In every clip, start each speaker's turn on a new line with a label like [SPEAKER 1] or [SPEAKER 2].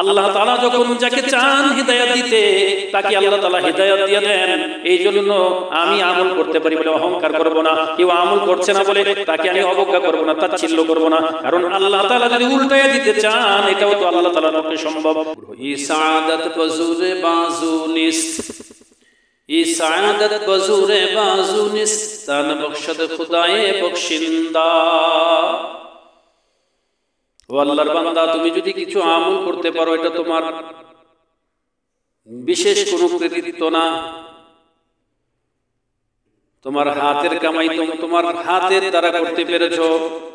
[SPEAKER 1] আল্লাহ তাআলা যখন যাকে চান হিদায়াত দিতে তাকে আল্লাহ তাআলা হিদায়াত দিয়ে দেন। এই জন্য আমি আমল করতে পারি বলে অহংকার করব না, কেউ আমল করছে না বলে তাকে আমি অবজ্ঞা করব না, তাচ্ছিল্য করব না, কারণ আল্লাহ তাআলা যদি উল্টায় দিতে চান এটাও তো আল্লাহ তাআলার পক্ষে সম্ভব। ইসাআদাত বজুরে বাজুনিস্ত, ইসাআদাত বজুরে বাজুনিস্ত, তান বখশদ খুদায়ে বখশিন্দা। ও আল্লাহর বান্দা, তুমি যদি কিছু আমল করতে পারো এটা তোমার বিশেষ কোনো কৃতিত্ব না, তোমার হাতের কামাই, তোমার হাতের দ্বারা করতে পেরেছো,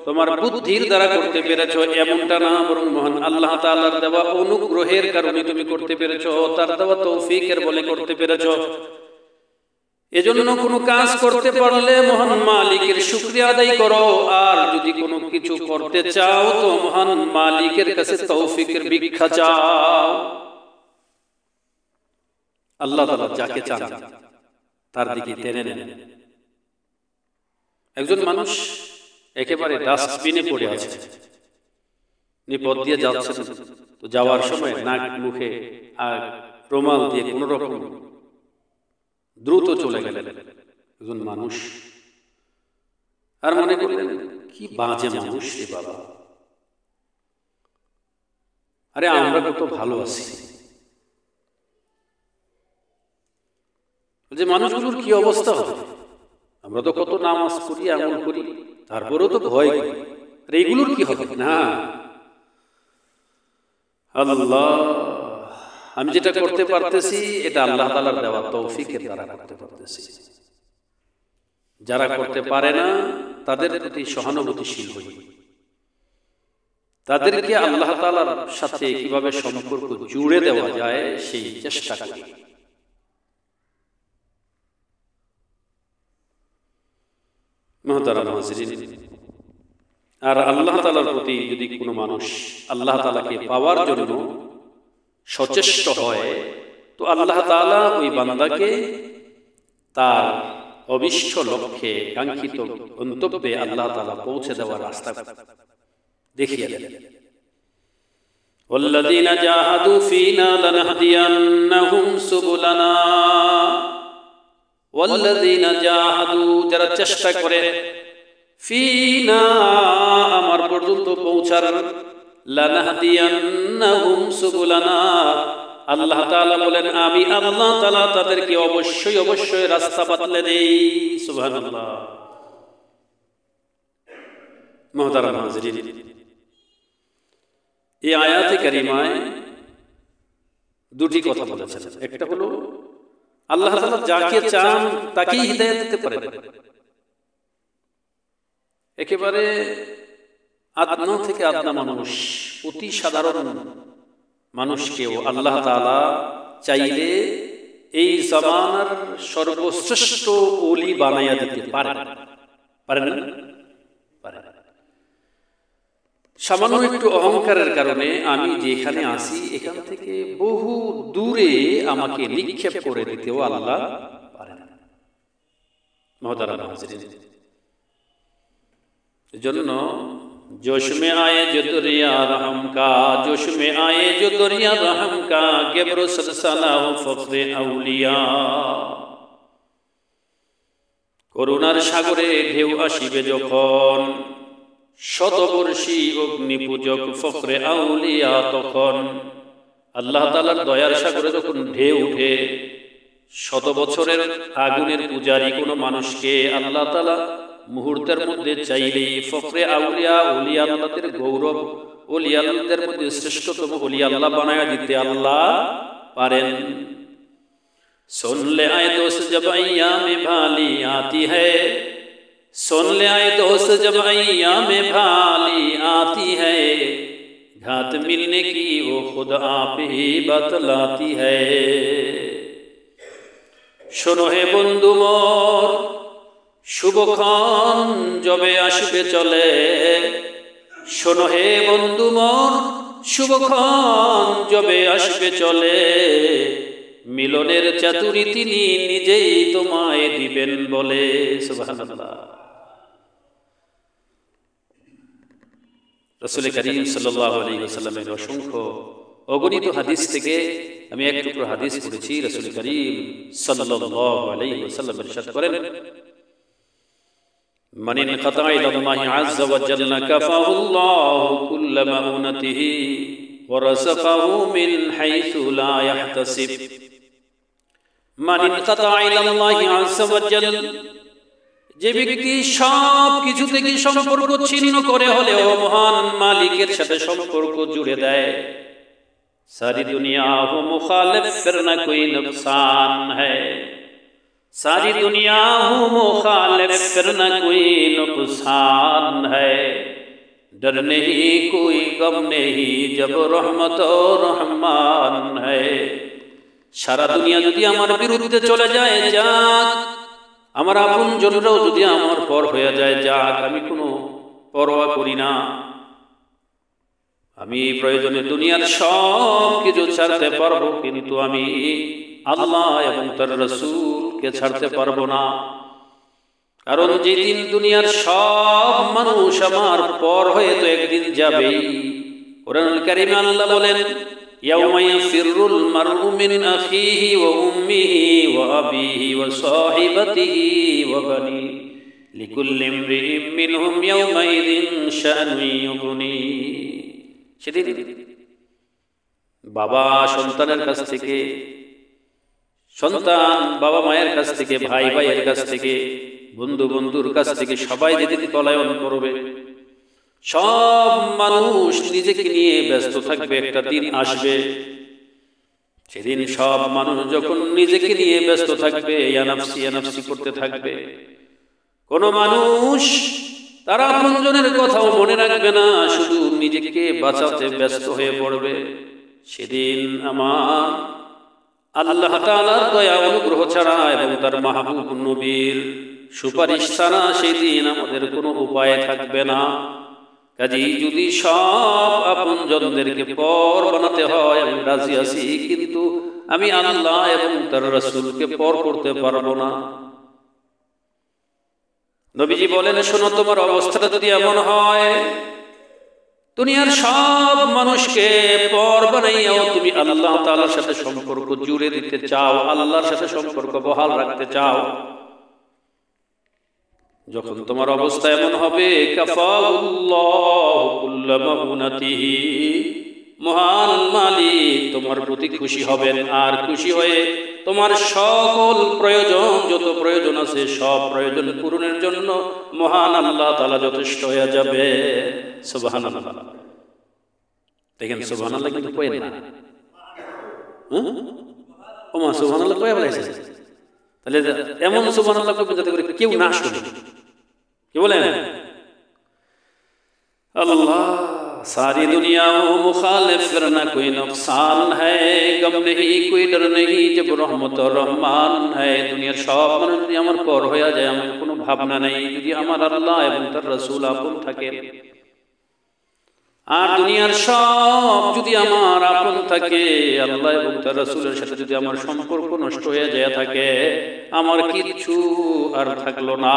[SPEAKER 1] তোমার বুদ্ধির দ্বারা করতে পেরেছো এমনটা না, বরং মহান আল্লাহ তাআলার দেওয়া অনুগ্রহের কারণে তুমি করতে পেরেছো, তার দেওয়া তৌফিকের বলে করতে পেরেছো। এজন্য কোনো কাজ করতে পারলে মহান মালিকের শুকরিয়া আদায় করো, আর যদি কোনো কিছু করতে চাও তো মহান মালিকের কাছে তৌফিকের ভিক্ষা চাও। আল্লাহ তাআলা যাকে চান তার দিকে টেনে নেন। একজন মানুষ একেবারে ডাস্টবিনে পড়ে আছে, নিপদ দিয়ে যাচ্ছে, তো যাওয়ার সময় নাক মুখে আর রুমাল দিয়ে কোন রকম দ্রুত চলে গেলেন একজন মানুষ, আর মনে করলেন কি বাজে মানুষ রে বাবা, আরে আমরা কত ভালো আছি, যে মানুষগুলোর কি অবস্থা হবে, আমরা তো কত নামাজ করি আমল করি তারপরেও তো ভয় করি, আর এইগুলোর কি হবে না। আল্লাহ, আমি যেটা করতে পারতেছি এটা আল্লাহ তাআলার দেওয়া তৌফিকের দ্বারা করতে পারতেছি। যারা করতে পারে না তাদের প্রতি সহানুভূতিশীল হই, তাদেরকে আল্লাহ তাআলার সাথে কিভাবে সম্পর্ক জুড়ে দেওয়া যায় সেই চেষ্টা করি। মুহতারাম হাজিরিন, আর আল্লাহ তাআলার প্রতি যদি কোনো মানুষ আল্লাহ তাআলাকে পাওয়ার জন্য সচেষ্ট হয় তো আল্লাহ তাআলা ওই বান্দাকে তার অভিষ্ট লক্ষ্যে কাঙ্ক্ষিত গন্তব্যে আল্লাহ তাআলা পৌঁছে দেওয়ার রাস্তা দেখিয়ে দেন। ওয়াল্লাযীনা জাহাদু ফীনা লানাহদিয়ান্নাহুম সুবুলানা, ওয়াল্লাযীনা জাহাদু, যারা চেষ্টা করে, ফীনা, আমার পর্যন্ত পৌঁছার, লানাহদিয়ান্নাহুম সুবুলানা, আল্লাহ তাআলা বলেন আমি আল্লাহ তাআলা তাদেরকে অবশ্যই অবশ্যই রাস্তা বাতলে দেই। সুবহানাল্লাহ। মুহতারাম হাজিরিন, এই আয়াতে কারিমায় দুটি কথা বলেছেন। একটা হলো আল্লাহ তাআলা যাকে চান তাকেই হিদায়াত দিতে পারেন, একেবারে আদনা থেকে আদনা মানুষ, অতি সাধারণ মানুষকেও আল্লাহ তাআলা চাইলে এই জামানার সর্বশ্রেষ্ঠ ওলি বানাইয়া দিতে পারেন। পারেন না? পারেন। সামান্য একটু অহংকারের কারণে আমি যেখানে আছি এখান থেকে বহু দূরে আমাকে নিক্ষেপ করে দিতেও আল্লাহ পারেন। মুহতারাম হাজিরিন, এজন্য जोश में आए जो दरिया रहम का, जोश में आए जो दरिया रहम का, गेबरो सलसला हो फख्रे আউলিয়া। করুণার সাগরে ঢেউ আসিবে যখন, শতবর্ষী অগ্নিপূজক ফখরে আউলিয়া তখন। আল্লাহ তাআলার দয়ার সাগরে যখন ঢেউ উঠে, শত বছরের আগুনের পূজারী কোনো মানুষকে আল্লাহ তাআলা মুহূর্তের মধ্যে চাইলেই ফখরে আউলিয়া, ওলিয়া আল্লাহদের গৌরব, ওলিয়া আল্লাহদের মধ্যে শ্রেষ্ঠতম ওলিয়া আল্লাহ বানায়া দিতে আল্লাহ পারেন। सुन ले आए दोस्त जब अय्याम भाली आती है, सुन ले आए दोस्त जब अय्याम भाली आती है, घात मिलने की वो खुद आप ही बतलाती है। শোনো হে বন্ধু মোর, শুভক্ষণ যবে আসবে চলে, শোনো হে বন্ধু মোর, শুভক্ষণ যবে আসবে চলে, মিলনের চাতুরী তিনি নিজেই তোমায় দিবেন বলে। সুবহানাল্লাহ। রাসূল করিম সাল্লাল্লাহু আলাইহি ওয়াসাল্লামের অসংখ্য অগণিত হাদিস থেকে আমি এক টুকরো হাদিস পড়েছি। রাসূল করিম সাল্লাল্লাহু আলাইহি ওয়াসাল্লাম ইরশাদ করেন, মান ইনকাতা ইলাল্লাহি আযযা ওয়া জাল্লা কাফাহুল্লাহু কুল্লা মাউনাতিহি ওয়া রাযাকাহু মিন হাইসু লা ইয়াহতাসিব। মান ইনকাতা ইলাল্লাহি আযযা ওয়া জাল্লা, যে ব্যক্তি সব কিছু থেকে সম্পর্ক ছিন্ন করে হলেও মহান মালিকের সাথে সম্পর্ক জুড়ে দেয়, सारी दुनिया हो मुखालिफ फिर न कोई नुकसान है, सारी दुनिया हो मुखालिफ फिर न कोई नुकसान है, डर नहीं कोई गम नहीं जब रहमत और रहमान है। সারা দুনিয়া যদি আমার বিরুদ্ধে চলে যায় যাক, আমার আপনজনরাও যদি আমার পর হয়ে যায় যাক, আমি কোনো পরোয়া করি না। আমি প্রয়োজনে দুনিয়ার সব কিছু ছাড়তে পারবো, কিন্তু আমি আল্লাহ এবং তার রাসূলকে ছাড়তে পারবো না। কারণ যেদিন দুনিয়ার সব মানুষ আমার পর হয়ে তো একদিন যাবেই। কোরআনুল কারীমে আল্লাহ বলেন, ইয়াউমা ইয়াফিরুল মারউ মিন আখিহি ওয়া উম্মিহি ওয়া আবিহি ওয়া সাহিবাতিহি ওয়া বানি লিকুল্লি ইমরিইম মিনহুম ইয়াউমাইযিন শাআনুন ইউগনি। সেদিন বাবা সন্তানের কাছ থেকে, সন্তান বাবা মায়ের কাছ থেকে, ভাই ভাইয়ের কাছ থেকে, বন্ধু বন্ধুর কাছ থেকে সবাই যেদিন পলায়ন করবে, সব মানুষ নিজেকে নিয়ে ব্যস্ত থাকবে। একটা দিন আসবে সেদিন সব মানুষ যখন নিজেকে নিয়ে ব্যস্ত থাকবে, ইয়া নাফসি ইয়া নাফসি করতে থাকবে, কোন মানুষ তার আপনজনের কথাও মনে রাখবে না, শুধু নিজেকে বাঁচাতে ব্যস্ত হয়ে পড়বে। সেদিন আমার আল্লাহ তাআলার দয়া অনুগ্রহ ছাড়া এবং তার মাহবুব নবীর সুপারিশ ছাড়া সেদিন আমাদের কোনো উপায় থাকবে না। কাজেই যদি সব আপনজনদেরকে পর বানাতে হয় আমি রাজি আছি, কিন্তু আমি আল্লাহ এবং তার রাসূলকে পর করতে পারবো না। নবীজি বলেন, শোনো, তোমার অবস্থাটা যদি এমন হয় দুনিয়ার সব মানুষকে পর বানাইয়াও তুমি আল্লাহ তাআলার সাথে সম্পর্ক জুড়ে দিতে চাও, আল্লাহর সাথে সম্পর্ক বহাল রাখতে চাও, যখন তোমার অবস্থা এমন হবে, কাফাউল্লাহু কুল্লা মাউনাতিহি, মহান মালিক তোমার প্রতি খুশি হবেন, আর খুশি হয়ে তোমার সকল প্রয়োজন, যত প্রয়োজন আছে সব প্রয়োজন পূরণের জন্য মহান আল্লাহ তাআলা যথেষ্ট হয়ে যাবে। সুবহানাল্লাহ। দেখেন সুবহানাল্লাহ কিন্তু কই না, ওমা সুবহানাল্লাহ কই বলেছে, তাহলে এমন সুবহানাল্লাহ কই যাতে করে কেউ না শুনে। কি বলেন? আল্লাহ, सारी दुनिया हो मुखालिफ फिर न कोई नुकसान है, गम नहीं कोई डर नहीं जब रहमत और रहमान है। দুনিয়ার সব মানুষ যদি আমার পর হয়ে যায় আমার কোনো ভাবনা নেই, যদি আমার আল্লাহ এবং তার রাসূল আপন থাকে। আর দুনিয়ার সব যদি আমার আপন থাকে, আল্লাহ এবং তার রাসূলের সাথে যদি আমার সম্পর্ক নষ্ট হয়ে যায় থাকে, আমার কিচ্ছু আর থাকলো না।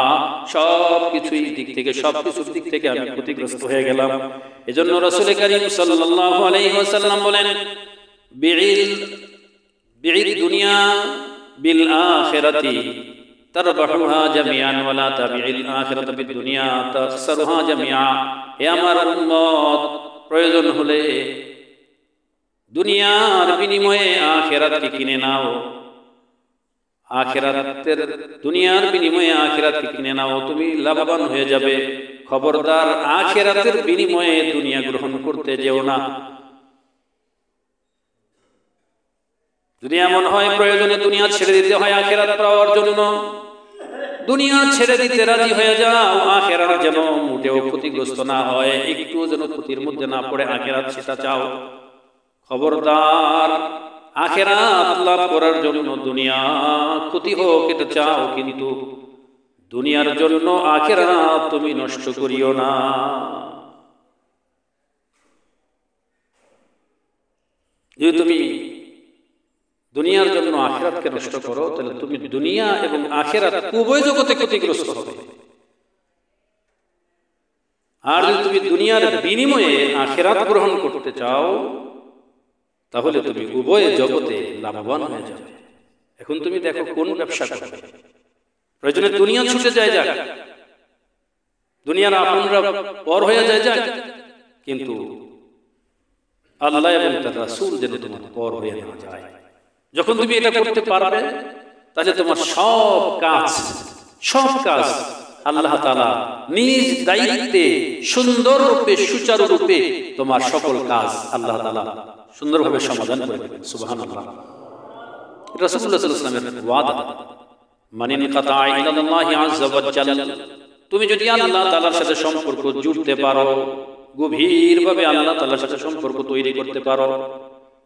[SPEAKER 1] সব কিছুই দিক থেকে, সব কিছুর দিক থেকে আমি ক্ষতিগ্রস্ত হয়ে গেলাম। এজন্য রাসূল করিম সাল্লাল্লাহু আলাইহি ওয়াসাল্লাম বলেন, বি'id দুনিয়া বিল আখিরাতি তারবাহুহা জামিআন ওয়া লা তাবি'il আখিরাতা বিদ দুনিয়া তাখসারুহা জামিআ। হে আমার উম্মত, প্রয়োজন হলে দুনিয়ার বিনিময়ে আখিরাতকে কিনে নাও, আখিরাতের দুনিয়ার বিনিময়ে আখিরাতকে কিনে নাও, তুমি লাভবান হয়ে যাবে। খবরদার আখিরাতের বিনিময়ে দুনিয়া গ্রহণ করতে যেও না। যদি এমন হয় প্রয়োজনে দুনিয়া ছেড়ে দিতে হয় আখিরাত পাওয়ার জন্য, দুনিয়া ছেড়ে দিতে রাজি হয়ে যাও। আখিরাত যেন মোটেও ক্ষতিগ্রস্ত না হয়, একটুও যেন ক্ষতির মধ্যে না পড়ে, আখিরাত সেটা চাও। খবরদার আখিরাত লাভ করার জন্য দুনিয়া ক্ষতি হোক এটা চাও, কিন্তু দুনিয়ার জন্য আখিরাত তুমি নষ্ট করিও না। যদি তুমি দুনিয়ার জন্য আখিরাতকে নষ্ট করো, তাহলে তুমি দুনিয়া এবং আখিরাত উভয় জগতে ক্ষতিগ্রস্ত হবে। আর যদি তুমি দুনিয়ার বিনিময়ে আখিরাত গ্রহণ করতে চাও, তাহলে তুমি উভয় জগতে লাভবান হয়ে যাবে। এখন তুমি দেখো কোন ব্যবসা করবে, প্রয়োজনে দুনিয়া ছুটে যায় যাক, দুনিয়ার আপনরা পর হয়ে যায় যাক, কিন্তু আল্লাহ এবং তার রাসূল যেন তোমার পর হয়ে না যায়। যখন তুমি এটা করতে পারবে, তাহলে তোমার সব কাজ আল্লাহ তাআলা নিজ দায়িত্বে সুন্দররূপে সুচারুরূপে তোমার সকল কাজ আল্লাহ তাআলা সুন্দরভাবে সমাধান করে দেবেন। সুবহানাল্লাহ। রাসূলুল্লাহ সাল্লাল্লাহু আলাইহি ওয়াসাল্লামের ওয়াদা, মান ইনকাতা ইলাল্লাহি আযজা ওয়া জাল্লা, তুমি যদি আল্লাহ তাআলার সাথে সম্পর্ক জুড়তে পারো, গভীরভাবে আল্লাহ তাআলার সাথে সম্পর্ক তৈরি করতে পারো,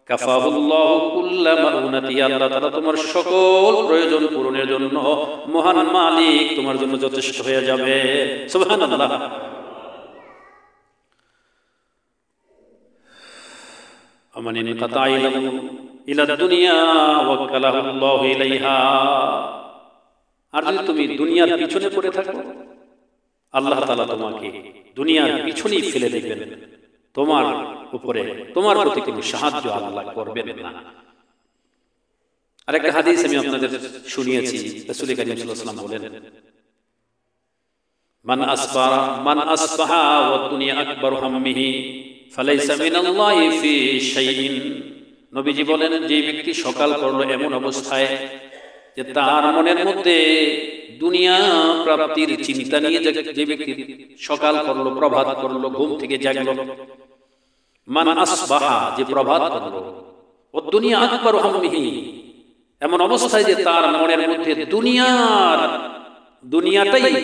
[SPEAKER 1] কাফাহুল্লাহু কুল্লা মাউনাতি, আল্লাহ তাআলা তোমার সকল প্রয়োজন পূরণের জন্য মহান মালিক তোমার জন্য যথেষ্ট হয়ে যাবে। সুবহানাল্লাহ। আমান ইনকাতা ইলা দুনিয়া ওয়াক্কালাহুল্লাহু ইলাইহা, আর যদি তুমি দুনিয়ার পিছনে পড়ে থাকো, আল্লাহ তাআলা তোমাকে দুনিয়ার পিছনেই ফেলে দিবেন, তোমার উপরে তোমার প্রতি কোনো সাহায্য আল্লাহ করবেন না। আরেকটা হাদিস আমি আপনাদের শুনিয়েছি, রাসূল কারীম সাল্লাল্লাহু আলাইহি ওয়াসাল্লাম বলেন, মান আসবাহা ওয়া দুনিয়া আকবারু হাম্মিহি ফালাইসা মিনাল্লাহি ফি শাইইন। নবীজি বলেন, যে ব্যক্তি সকাল করলো এমন অবস্থায় যে তার মনের মধ্যে দুনিয়া প্রাপ্তির চিন্তা নিয়ে, যে ব্যক্তি সকাল করলো, প্রভাত করলো, ঘুম থেকে জাগলো, মান আসবাহা, যে প্রভাত করলো, ও দুনিয়া আকবারু হাম্মিহি, এমন অবস্থায় যে তার মনের মধ্যে দুনিয়াটাই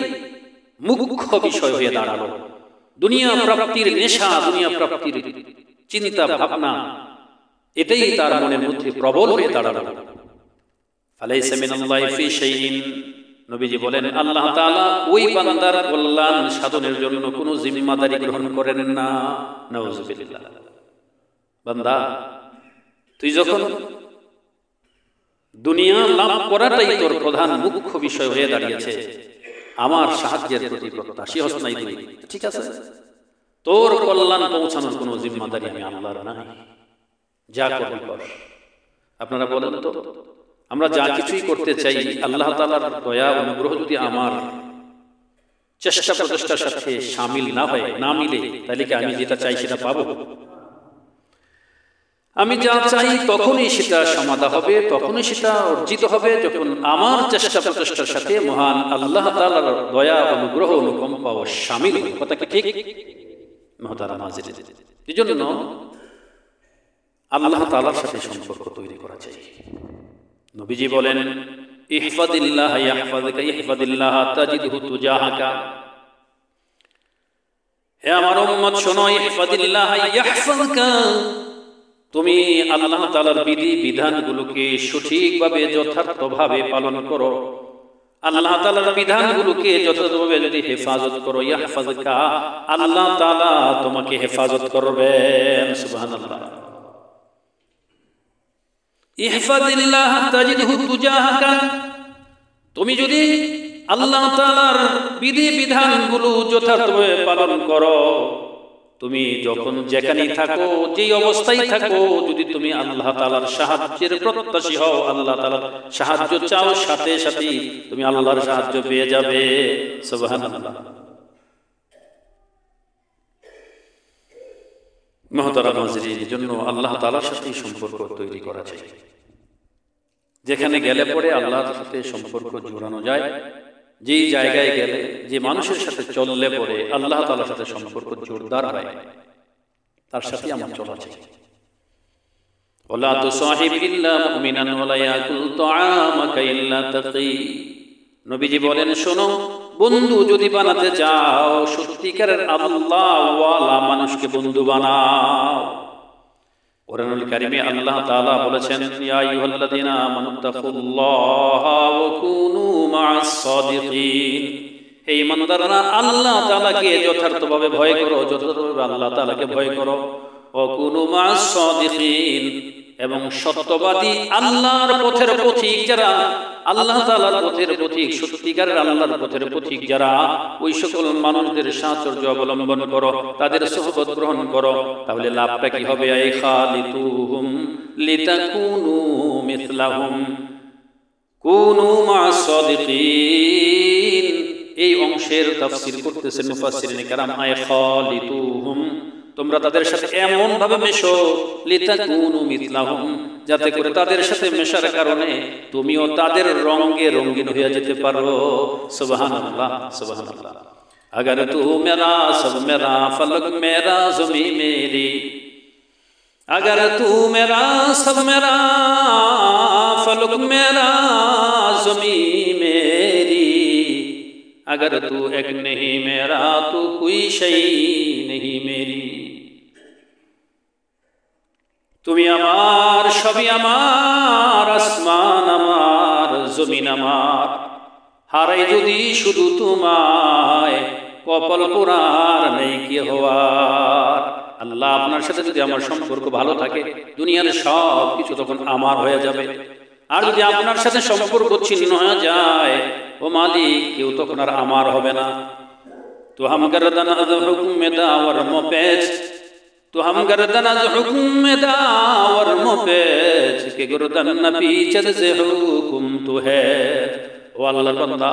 [SPEAKER 1] মুখ্য বিষয় হয়ে দাঁড়ালো, দুনিয়া প্রাপ্তির নেশা, দুনিয়া প্রাপ্তির চিন্তা ভাবনা, এটাই তার মনের মধ্যে প্রবল হয়ে দাঁড়ালো। ফালাইসা মিনাল্লাহি ফি শাইইন, নবীজি বলেন, আল্লাহ তাআলা ওই বান্দার কল্যাণ সাধনের জন্য কোনো জিম্মাদারি গ্রহণ করেন না। নাউযুবিল্লাহ। বান্দা, তুই যখন দুনিয়া লাভ করাটাই তোর প্রধান মুখ্য বিষয় হয়ে দাঁড়িয়েছে, আমার সাহায্যের প্রতি প্রত্যাশী হস নাই তুই, ঠিক আছে, তোর কল্যাণ পৌঁছানোর কোনো জিম্মাদারি আমি আল্লাহর নাই, যা করবি কর। আপনারা বলেন তো, আমরা যা কিছুই করতে চাই, আল্লাহ তাআলার দয়া অনুগ্রহ যদি আমার চেষ্টা প্রচেষ্টার সাথে শামিল না হয়, না মিলে, তাহলে কি আমি যেটা চাই সেটা পাবো? আমি যা চাই তখনই সেটা সমাধা হবে, তখনই সেটা অর্জিত হবে যখন আমার চেষ্টা প্রচেষ্টার সাথে মহান আল্লাহ তাআলার দয়া অনুগ্রহ অনুকম্পা ও শামিল হবে। কথা কি ঠিক? মুহতারাম হাজিরিন, এজন্য আল্লাহ তাআলার সাথে সম্পর্ক তৈরি করা চাই। নবীজি বলেন, ইহফাদিল্লাহ ইয়াহফাযুকা ইহফাদিল্লাহ তাজিদহু তুজাহাকা। হে আমার উম্মত শোনো, ইহফাদিল্লাহ ইয়াহফাযুকা, তুমি আল্লাহ তাআলার বিধি বিধানগুলোকে সঠিকভাবে যথার্থভাবে পালন করো, আল্লাহ তাআলার বিধানগুলোকে যথাযথভাবে যদি হেফাজত করো, ইয়াহফাযুকা, আল্লাহ তাআলা তোমাকে হেফাজত করবেন। সুবহানাল্লাহ। ইহফাদিল্লাহ তাজিদহু তুজাহাকা, তুমি যদি আল্লাহ তাআলার বিধি বিধানগুলো যথার্থভাবে পালন করো, তুমি যখন যেখানেই থাকো, যেই অবস্থায় থাকো, যদি তুমি আল্লাহ তাআলার সাহায্যের প্রত্যাশী হও, আল্লাহ তাআলার সাহায্য চাও, সাথে সাথে তুমি আল্লাহর সাহায্য পেয়ে যাবে। সুবহানাল্লাহ। মুহতারাম হাজিরিন, এজন্য আল্লাহ তাআলার সাথে সম্পর্ক তৈরি করা চাই। যেখানে গেলে পরে আল্লাহর সাথে সম্পর্ক জোড়ানো যায়, যেই জায়গায় গেলে, যে মানুষের সাথে চললে পরে আল্লাহ তাআলার সাথে সম্পর্ক জোরদার হয়, তার সাথে আমার চলা চাই। ওয়ালা তুসাহিব ইল্লা মুমিনান ওয়ালা ইয়াকুল তুআমাকা ইল্লা তাকী। নবীজি বলেন, শোনো, বন্ধু যদি বানাতে চাও, সত্যিকারের আল্লাহ ওয়ালা মানুষকে বন্ধু বানাও। কোরআনুল কারীমে আল্লাহ তাআলা বলেছেন, ইয়া আইয়ুহাল্লাযীনা আমানুত্তাকুল্লাহা ওয়া কুনু মা'আস সাদিকিন। হে ঈমানদাররা, আল্লাহ তাআলাকে যথার্থভাবে ভয় করো, যথার্থভাবে আল্লাহ তাআলাকে ভয় করো। ওয়া কুনু মা'আস সাদিকিন, এবং সত্যবাদী আল্লাহর পথের পথিক যারা, আল্লাহ তাআলার পথের পথিক, সত্যিকারের আল্লাহর পথের পথিক যারা, ওই সকল মানুষদের সাহচর্য অবলম্বন করো, তাদের সোহবত গ্রহণ করো, তাহলে লাভটা কি হবে? আই খালিতুহুম লিতাকুনু মিসলাহুম কুনু মা'আস সাদিকিন। এই অংশের তাফসীর করতেছেন মুফাসসিরিন কেরাম, আই খালিতুহুম, তোমরা তাদের সাথে এমন ভাবে মেশো, লিতাকুনু মিসলাহুম, যাতে করে তাদের সাথে মেশার কারণে তুমিও তাদের রঙে রঙিন হয়ে যেতে পারো। সুবহানাল্লাহ, সুবহানাল্লাহ। अगर तू मेरा सब मेरा फलक मेरा ज़मीं मेरी, अगर तू मेरा सब मेरा फलक मेरा ज़मीं मेरी, अगर तू एक नहीं मेरा तो कोई शै नहीं मेरी। তুমি আমার, সবই আমার, আসমান আমার, জমিন আমার, হারাই যদি শুধু তোমায়, কপাল পোড়ার নেই কি হওয়ার। আল্লাহ, আপনার সাথে যদি আমার সম্পর্ক ভালো থাকে, দুনিয়ার সব কিছু তখন আমার হয়ে যাবে। আর যদি আপনার সাথে সম্পর্ক ছিন্ন হয়ে যায়, ও মালিক, কেউ তখন আর আমার হবে না। তো হাম গর্দন আজ হুকুম মে দাওয়ার মোপেচ, तो हम गर्दन अज हुक्म में दावर मोपेच के गर्दन न पीछे से हुकुम तो है। ও আল্লাহর বান্দা,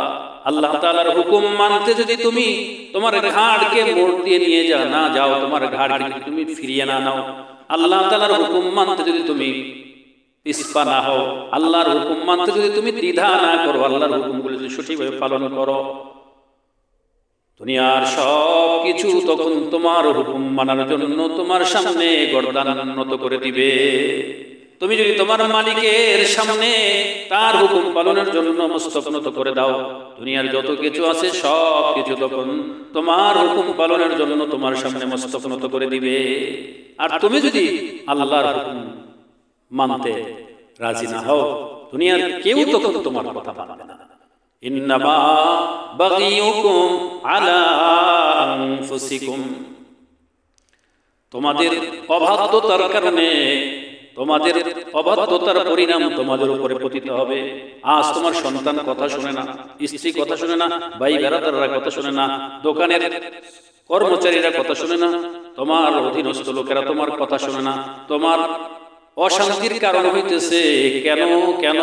[SPEAKER 1] আল্লাহ তাআলার হুকুম মানতে যদি তুমি তোমার ঘাড়কে মোড় দিয়ে নিয়ে যাও, তোমার ঘাড়কে তুমি ফিরিয়ে না নাও, আল্লাহ তাআলার হুকুম মানতে যদি তুমি পিছপা না হও, আল্লাহর হুকুম মানতে যদি তুমি দ্বিধা না করো, আল্লাহর হুকুমগুলো যদি সঠিকভাবে পালন করো, দুনিয়ার সব কিছু তখন তোমার হুকুম মানার জন্য তোমার সামনে গর্দান নত করে দিবে। তুমি যদি তোমার মালিকের সামনে তার হুকুম পালনের জন্য মস্তক নত করে দাও, দুনিয়ার যত কিছু আছে সব কিছু তখন তোমার হুকুম পালনের জন্য তোমার সামনে মস্তক নত করে দিবে। আর তুমি যদি আল্লাহর হুকুম মানতে রাজি না হও, দুনিয়ার কেউ তখন তোমার কথা মানবে না। ইন্নামা বাগিয়ুকুম আলা আনফুসিকুম, তোমাদের অবাধ্যতার কারণে, তোমাদের অবাধ্যতার পরিণাম তোমাদের উপরে পতিত হবে। আজ তোমার সন্তান কথা শুনে না, স্ত্রী কথা শুনে না, ভাই বেরাদাররা কথা শুনে না, দোকানের কর্মচারীরা কথা শুনে না, তোমার অধীনস্থ লোকেরা তোমার কথা শুনে না, তোমার অশান্তির কারণ হইতেছে কেন কেন?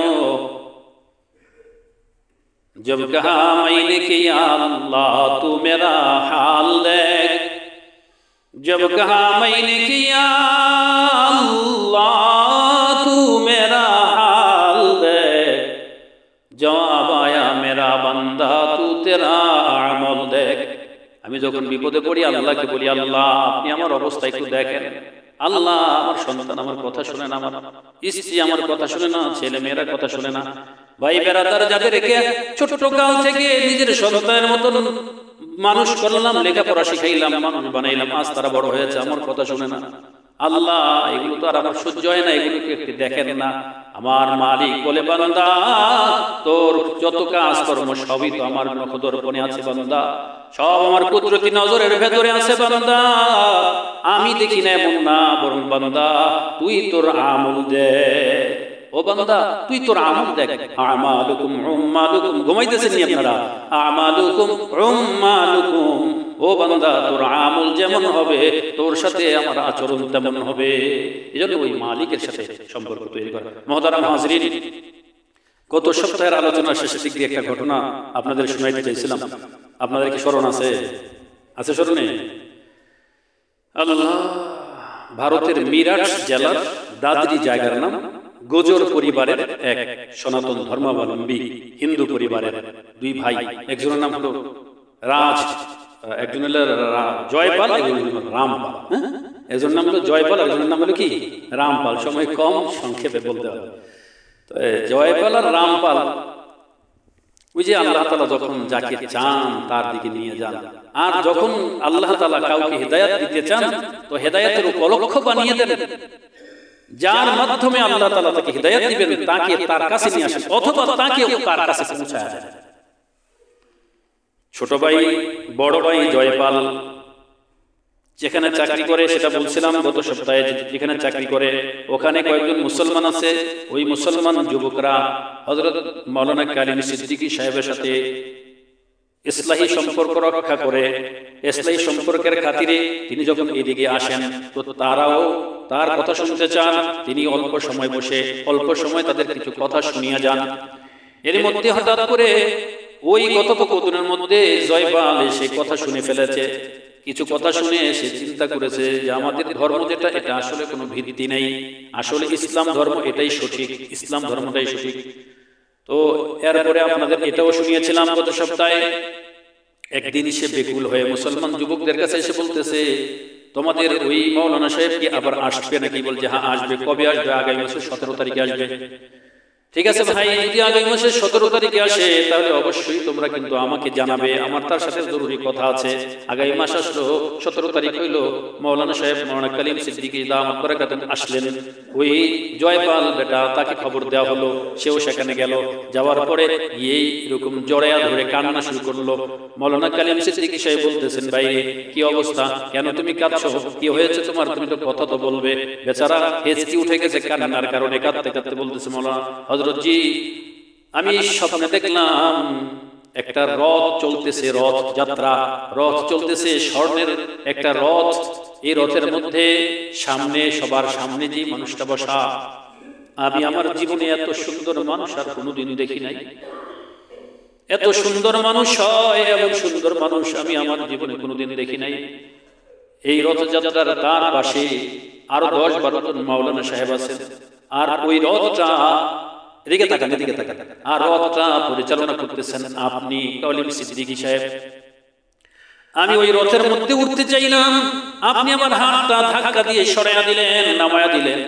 [SPEAKER 1] जब कहा मैंने कि या अल्लाह तू मेरा हाल देख, जब कहा मैंने कि या अल्लाह तू मेरा हाल देख, जवाब आया मेरा बंदा तू तेरा अमल देख। আমি যখন বিপদে পড়ি আল্লাহকে বলি, আল্লাহ আপনি আমার অবস্থা একটু দেখেন। আল্লাহ, আমার সন্তান আমার কথা শুনে না, আমার স্ত্রী আমার কথা শুনে না, ছেলে মেয়েরা কথা শুনে না, ভাই বেরাদার যাদেরকে ছোট কাল থেকে নিজের সন্তানের মতন মানুষ করলাম, লেখাপড়া শিখাইলাম, মানুষ বানাইলাম, আজ তারা বড় হয়েছে, আমার কথা শুনে না। আল্লাহ, এগুলো তো আর আমার সহ্য হয় না, এগুলোকে একটু দেখেন না। আমার মালিক বলে, বান্দা তোর যত কাজ কর্ম সবই তো আমার নখদর্পণে আছে বান্দা, সব আমার কুদরতি নজরের ভেতরে আছে বান্দা, আমি দেখি না এমন না, বরং বান্দা তুই তোর আমল দে। ও বান্দা, তুই তোর আমল দেখ। আমালুকুম উম্মালুকুম, ঘুমাইতেছেন নি আপনারা? আমালুকুম উম্মালুকুম, ও বান্দা তোর আমল যেমন হবে তোর সাথে আমার আচরণ তেমন হবে। এজন্য ওই মালিকের সাথে সম্পর্ক তৈরি করা। মুহতারাম হাজরিন, গত সপ্তাহের আলোচনা শেষের দিকে একটা ঘটনা আপনাদের শোনাইতে চাইছিলাম। আপনাদের কি স্মরণ আছে? আছে স্মরণে? আল্লাহ, ভারতের মিরাট জেলার দাদরি জায়গার নাম গোজর পরিবারের এক সনাতন ধর্মাবলম্বী হিন্দু পরিবারের দুই ভাই, একজনের নাম হলো রাজ, একজনের জয়পাল, একজনের রামপাল। একজনের নাম হলো জয়পাল, একজনের নাম হলো কি রামপাল। সময় কম, সংক্ষেপে বলতে হবে। তো জয়পাল আর রামপাল, ওই যে আল্লাহ তাআলা যখন যাকে চান তার দিকে নিয়ে যান, আর যখন আল্লাহ তাআলা কাউকে হেদায়েত দিতে চান তো হেদায়েতের উপলক্ষ বানিয়ে দেন, যার মাধ্যমে আল্লাহ তাআলা তাকে হিদায়াত দিবেন তাকে তার কাছে নিয়ে আসেন, অথবা তাকে তার কাছে পৌঁছায় দেন। ছোট ভাই বড় ভাই জয়পাল যেখানে চাকরি করে, সেটা বলছিলাম গত সপ্তাহে, যেখানে চাকরি করে ওখানে কয়েকজন মুসলমান আছে। ওই মুসলমান যুবকরা হযরত মাওলানা কালিম সিদ্দিকী সাহেবের সাথে ইসলাহী সম্পর্ক রক্ষা করে। ইসলাহী সম্পর্কের খাতিরে তিনি যখন এদিকে আসেন, তো তারাও তার কথা শুনতে চান। তিনি অল্প সময় বসে অল্প সময় তাদের কিছু কথা শুনিয়ে যান। এর মধ্যে হঠাৎ করে ওই কথোপকথনের মধ্যে জয়পাল এসে কথা শুনে ফেলেছে। কিছু কথা শুনে সে চিন্তা করেছে যে আমাদের ধর্ম যেটা, এটা আসলে কোনো ভিত্তি নেই, আসলে ইসলাম ধর্ম এটাই সঠিক, ইসলাম ধর্মটাই সঠিক। তো এরপরে আপনাদের এটাও শুনিয়েছিলাম গত সপ্তাহে। একদিন সে বেকুল হয়ে মুসলমান যুবকদের কাছে এসে বলতেছে, তোমাদের ওই মাওলানা সাহেব কি আবার আসবে নাকি? বলছে হ্যাঁ আসবে। কবে আসবে? আগামী মাসের 17 তারিখে আসবে। ঠিক আছে ভাই, যদি আগামী মাসের 17 তারিখে আসে তাহলে অবশ্যই তোমরা কিন্তু আমাকে জানাবে, আমার তার সাথে জরুরি কথা আছে। আগামী মাস আসলো, 17 তারিখ হইলো, মাওলানা সাহেব মাওলানা কালিম সিদ্দিকী দামাত বারাকাতুহু আসলেন। ওই জয়পাল বেটা, তাকে খবর দেওয়া হলো, সেও সেখানে গেল। যাওয়ার পরে এই এরকম জড়ায়া ধরে কান্না শুরু করলো। মাওলানা কালিম সিদ্দিকী সাহেব বলতেছেন, ভাই কি অবস্থা, কেন তুমি কাঁদছো, কি হয়েছে তোমার, তুমি তো কথা তো বলবে। বেচারা হেঁচকি উঠে গেছে কান্নার কারণে, কাঁদতে কাঁদতে বলতেছে, মাওলানা হযরত জি, আমি স্বপ্নে দেখলাম একটা রথ চলতেছে, রথ যাত্রা, রথ চলতেছে, স্বর্ণের একটা রথ। এই রথের মধ্যে সামনে, সবার সামনে যে মানুষটা বসা, আমি আমার জীবনে এত সুন্দর মানুষ আর কোনোদিন দেখি নাই। এত সুন্দর মানুষ হয়, এমন সুন্দর মানুষ আমি আমার জীবনে কোনোদিন দেখি নাই। এই রথযাত্রার তার পাশে আরো 10-12 জন মাওলানা সাহেব আছেন। আর ওই রথটা, এদিকে তাকান, এদিকে তাকান, আর রথটা পরিচালনা করতেছেন আপনি কালিম সিদ্দিকী সাহেব। আমি ওই রথের মধ্যে উঠতে চাইলাম, আপনি আমার হাতটা ধাক্কা দিয়ে সরাইয়া দিলেন, নামায়া দিলেন।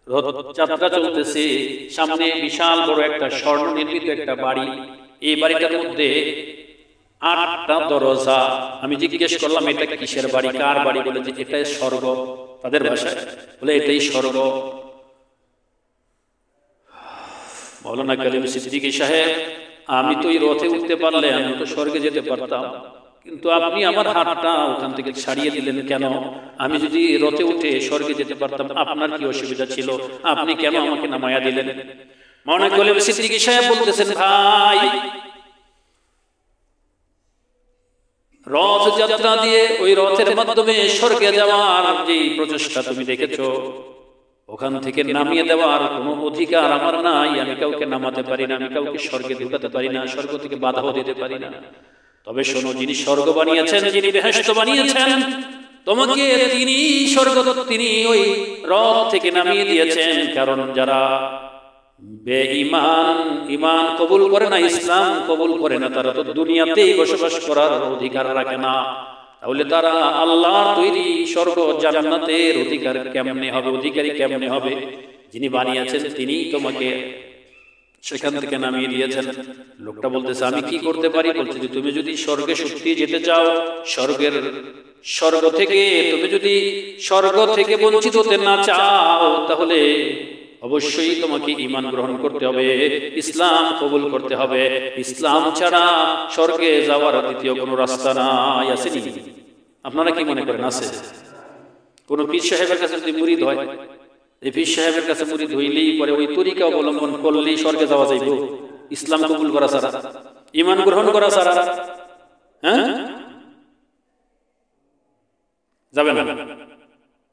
[SPEAKER 1] রথযাত্রা চলতেছে, সামনে বিশাল বড় একটা স্বর্ণ নির্মিত একটা বাড়ি। এই বাড়িটার মধ্যে 8টা দরজা। আমি জিজ্ঞেস করলাম, এটা কিসের বাড়ি, কার বাড়ি? বলে যে এটাই স্বর্গ, তাদের ভাষায় বলে এটাই স্বর্গ। মাওলানা কালিম সিদ্দিকী সাহেব, আমি তো এই রথে উঠতে পারলে আমি তো স্বর্গে যেতে পারতাম, কিন্তু আপনি আমার হাতটা ওখান থেকে ছাড়িয়ে দিলেন কেন? আমি যদি রথে উঠে স্বর্গে যেতে পারতাম, আপনার কি অসুবিধা ছিল? আপনি কেন আমাকে নামায়া দিলেন? মাওলানা কালিম সিদ্দিকী সাহেব বলতেছেন, ভাই রথযাত্রা দিয়ে ওই রথের মাধ্যমে স্বর্গে যাওয়ার যে প্রচেষ্টা তুমি দেখেছো, ওখান থেকে নামিয়ে দেওয়ার কোনো অধিকার আমার নাই। আমি কাউকে নামাতে পারি না, আমি কাউকে স্বর্গে ঢুকাতে পারি না, স্বর্গ থেকে বাধাও দিতে পারি না। তবে শোনো, যিনি স্বর্গ বানিয়েছেন, যিনি বেহেশত বানিয়েছেন, তোমাকে তিনি স্বর্গ, তিনি ওই রথ থেকে নামিয়ে দিয়েছেন। কারণ যারা বেঈমান, ঈমান কবুল করে না, ইসলাম কবুল করে না, তারা তো দুনিয়াতেই বসবাস করার অধিকার রাখে না। তাহলে তারা আল্লাহর তৈরি স্বর্গ জান্নাতের অধিকার কেমনে হবে, অধিকারী কেমনে হবে? যিনি বানিয়েছেন তিনি তোমাকে সেখান থেকে নামিয়ে দিয়েছেন। লোকটা বলতেছে, আমি কি করতে পারি? বলছে যে তুমি যদি স্বর্গে সত্যি যেতে চাও, স্বর্গ থেকে তুমি যদি স্বর্গ থেকে বঞ্চিত হতে না চাও, তাহলে অবশ্যই তোমাকে ঈমান গ্রহণ করতে হবে, ইসলাম কবুল করতে হবে। ইসলাম ছাড়া স্বর্গে যাওয়ার দ্বিতীয় কোনো রাস্তা নাই। আসেনি? আপনারা কি মনে করেন আছে? কোন পীর সাহেবের কাছে যদি মুরিদ হয়, এই পীর সাহেবের কাছে মুরিদ হইলেই পরে ওই তরিকা অবলম্বন করলেই স্বর্গে যাওয়া যাইব? ইসলাম কবুল করা ছাড়া, ঈমান গ্রহণ করা ছাড়া? হ্যাঁ, যাবে না।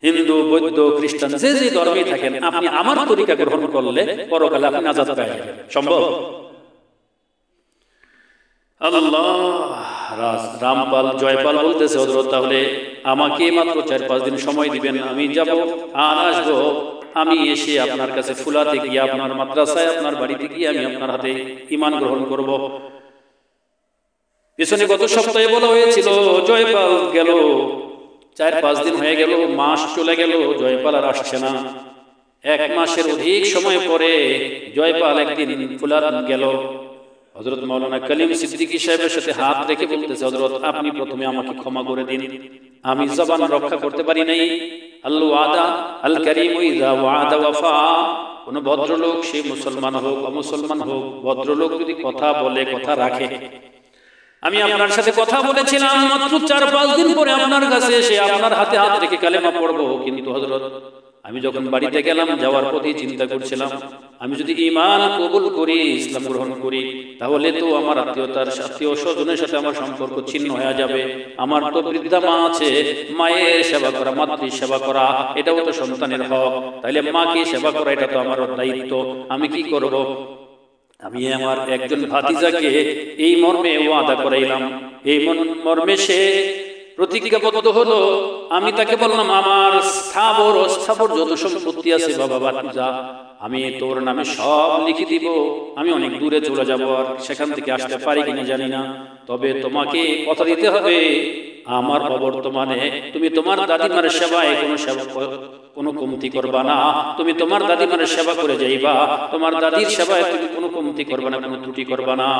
[SPEAKER 1] হিন্দু, বৌদ্ধ, খ্রিস্টান, যে যে ধর্মে থাকেন, আপনি আমার তরিকা গ্রহণ করলে পরকালে আপনি নাজাত পেয়ে যাবেন। সম্ভব? আল্লাহ। রামপাল, জয়পাল বলতেছে, হযরত তাহলে আমাকে মাত্র 4-5 দিন সময় দিবেন, আমি যাব আর আসবো। আমি এসে আপনার কাছে ফুলাতে গিয়ে, আপনার মাদ্রাসায়, আপনার বাড়িতে গিয়ে আমি আপনার হাতে ঈমান গ্রহণ করব। পিছনে গত সপ্তাহে বলা হয়েছিল, জয়পাল গেল, 4-5 দিন হয়ে গেল, মাস চলে গেল, জয়পাল আর আসছে না। 1 মাসের অধিক সময় পরে জয়পাল একদিন ফুলাত গেল। হযরত মাওলানা কালিম সিদ্দিকী সাহেবের সাথে হাত রেখে বলতেছে, হযরত আপনি প্রথমে আমাকে ক্ষমা করে দিন, আমি জবান রক্ষা করতে পারি নাই। আল ওয়াদা আল কারীম ইযা ওয়াদা ওয়াফা। কোন ভদ্রলোক, সে মুসলমান হোক অমুসলমান হোক, ভদ্রলোক যদি কথা বলে, কথা রাখে। আমি আপনার সাথে কথা বলেছিলাম, মাত্র 4-5 দিন পরে আপনার কাছে এসে আপনার হাতে হাত রেখে কালেমা পড়বো। কিন্তু হযরত, আমি যখন বাড়িতে গেলাম, যাওয়ার পথে চিন্তা করছিলাম, আমি যদি ঈমান কবুল করি, ইসলাম গ্রহণ করি, তাহলে তো আমার আত্মীয় স্বজনের সাথে আমার সম্পর্ক ছিন্ন হয়ে যাবে। আমার তো বৃদ্ধা মা আছে, মায়ের সেবা করা, মাতৃ সেবা করা, এটাও তো সন্তানের হক। তাইলে মাকে সেবা করা এটা তো আমার দায়িত্ব। আমি কি করব? আমি আমার একজন ভাতিজাকে এই মর্মে ওয়াদা করাইলাম। এই মর্মে সে প্রতিজ্ঞাবদ্ধ হলো। আমি তাকে বললাম, আমার স্থাবর অস্থাবর যত সম্পত্তি আছে বাবা ভাতিজা, আমি তোর নামে সব লিখে দিব। আমি অনেক দূরে চলে যাব, আর সেখান থেকে আসতে পারি কিনা জানি না, তবে তোমাকে কথা দিতে হবে, আমার অবর্তমানে তুমি তোমার দাদিমার সেবায় কোনো কমতি করবা না। তুমি তোমার দাদিমার সেবা করে যাইবা, তোমার দাদির সেবায় তুমি কোনো কমতি করবা না, কোনো ত্রুটি করবা না।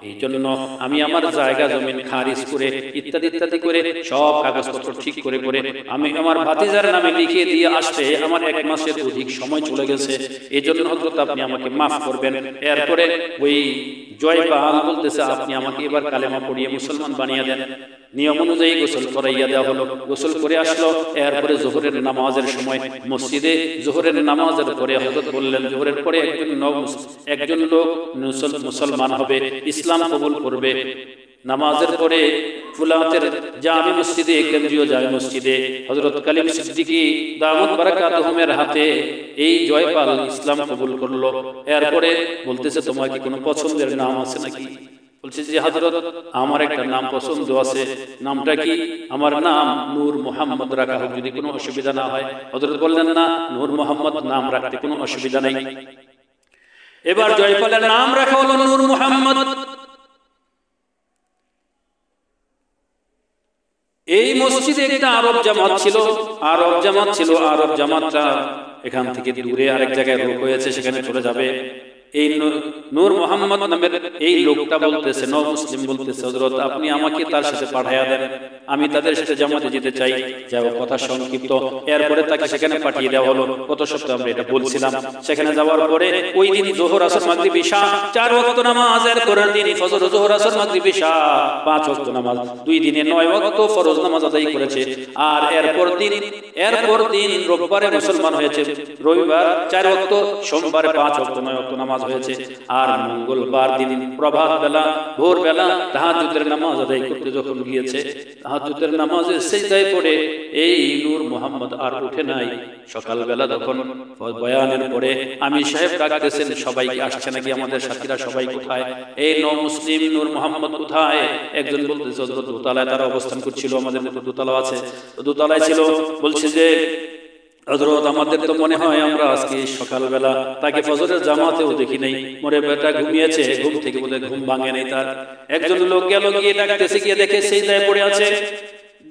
[SPEAKER 1] এই জন্য আমি আমার জায়গা জমিন খারিজ করে ইত্যাদি ইত্যাদি করে সব কাগজপত্র ঠিক করে করে আমি আমার ভাতিজার নামে লিখিয়ে দিয়ে আসতে আমার 1 মাসের অধিক সময় চলে গেছে। এই জন্য হযরত আপনি আমাকে মাফ করবেন। এরপরে ওই জয়পাল বলতেছে, আপনি আমাকে এবার কালেমা পড়িয়ে মুসলমান বানিয়ে দেন। নিয়ম অনুযায়ী গোসল করাইয়া দেওয়া হলো। গোসল করে আসলো। এরপরে জোহরের নামাজের সময় মসজিদে জোহরের নামাজের পরে হযরত বললেন, জোহরের পরে একজন লোক মুসলমান হবে, ইসলাম কবুল করবে। নামাজের পরে ফুলাতের জামে মসজিদে, কেন্দ্রীয় জামে মসজিদে হযরত কালিম সিদ্দিকী দামাত বারাকাতুহুমের হাতে এই জয়পাল ইসলাম কবুল করলো। এরপরে বলতেছে, তোমার কি কোনো পছন্দের নাম আছে নাকি? বলছে যে হযরত, আমার একটা নাম পছন্দ আছে। নামটা কি? আমার নাম নূর মোহাম্মদ রাখা হোক, যদি কোনো অসুবিধা না হয়। হযরত বললেন, না, নূর মোহাম্মদ নাম রাখতে কোনো অসুবিধা নেই। এবার জয়পালের নাম রাখা হলো নূর মোহাম্মদ। এই মসজিদে একটা আরব জামাত ছিল। আরব জামাতটা এখান থেকে দূরে আরেক জায়গায় রোক হয়েছে, সেখানে চলে যাবে। এই নূর মোহাম্মদ নামের এই লোকটা বলতেছে, মুসলিম বলতেছে, হযরত আপনি আমাকে তার সাথে পাঠাইয়া দেন, আমি তাদের সাথে জামাতে যেতে চাই। যাও, কথা সংক্ষিপ্ত। এরপরে তাকে সেখানে পাঠিয়ে দেওয়া হলো। গত সপ্তাহে আমরা এটা বলছিলাম। সেখানে যাওয়ার পরে ওই দিন যোহর আসর মাগরিব ইশা 4 ওয়াক্ত নামাজ, এর পরের দিন ফজর যোহর আসর মাগরিব ইশা 5 ওয়াক্ত নামাজ, 2 দিনে 9 ওয়াক্ত ফরজ নামাজ আদায় করেছে। আর এরপর দিন রোববারে মুসলমান হয়েছে, রবিবার 4 ওয়াক্ত, সোমবারে 5 ওয়াক্ত 9 ওয়াক্ত নামাজ হয়েছে। আর মঙ্গলবার দিন প্রভাত বেলা, ভোর বেলা তাহাজ্জুদের নামাজ আদায় করতে যখন গিয়েছে, তাহাজ্জুদের নামাজে সিজদায় পড়ে এই নূর মোহাম্মদ আর উঠে নাই। সকালবেলা তখন বয়ানের পরে আমি সাহেব ডাকতেছেন, সবাইকে আসছে নাকি, আমাদের সাথীরা সবাই কোথায়? এই মুসলিম নূর মোহাম্মদ কোথায়? একজন বলতেছে, হযরত দোতলায় তারা অবস্থান করছিল, আমাদের মতো দোতলা আছে, দোতলায় ছিল। বলছে যে হযরত, আমাদের তো মনে হয় আমরা আজকে সকালবেলা তাকে ফজরের জামাতেও দেখি নাই, মরে বেটা ঘুমিয়েছে, ঘুম থেকে বোধহয় ঘুম ভাঙে নাই তার। একজন লোক গেল, গিয়ে ডাকতেছে, গিয়ে দেখে সিজদায় পড়ে আছে।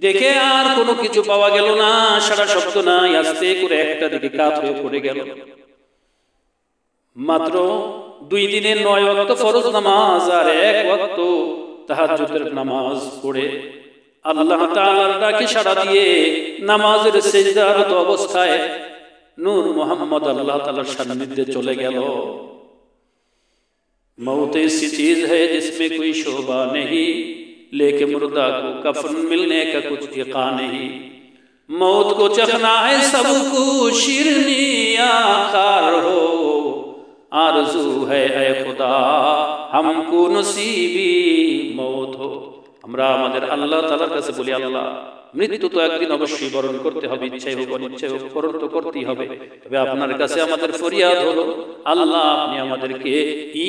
[SPEAKER 1] দেখে আর কোনো কিছু পাওয়া গেল না, সারা শব্দ নাই, আস্তে করে একটা দিকে কাত হয়ে পড়ে গেল। মাত্র 2 দিনে 9 ওয়াক্ত ফরজ নামাজ আর 1 ওয়াক্ত তাহাজ্জুদের নামাজ পড়ে আল্লাহ তাআলার ডাকে সাড়া দিয়ে নামাজের সিজদারত অবস্থায় নূর মোহাম্মদ আল্লাহ তাআলার সান্নিধ্যে চলে গেল। मौत ऐसी चीज है जिसमें कोई शोभा नहीं, लेके मुर्दा को कफन मिलने का कुछ इक़ा नहीं। मौत को चखना है सबको शिरनी आखिर हो, आरज़ू है ऐ खुदा हमको नसीबी मौत हो। আমরা আমাদের আল্লাহ তাআলার কাছে বলি, আল্লাহ, মৃত্যু তো একদিন অবশ্যই বরণ করতে হবে, ইচ্ছাই হোক অনিচ্ছাই হোক, বরণ তো করতেই হবে। তবে আপনার কাছে আমাদের ফরিয়াদ হলো, আল্লাহ আপনি আমাদেরকে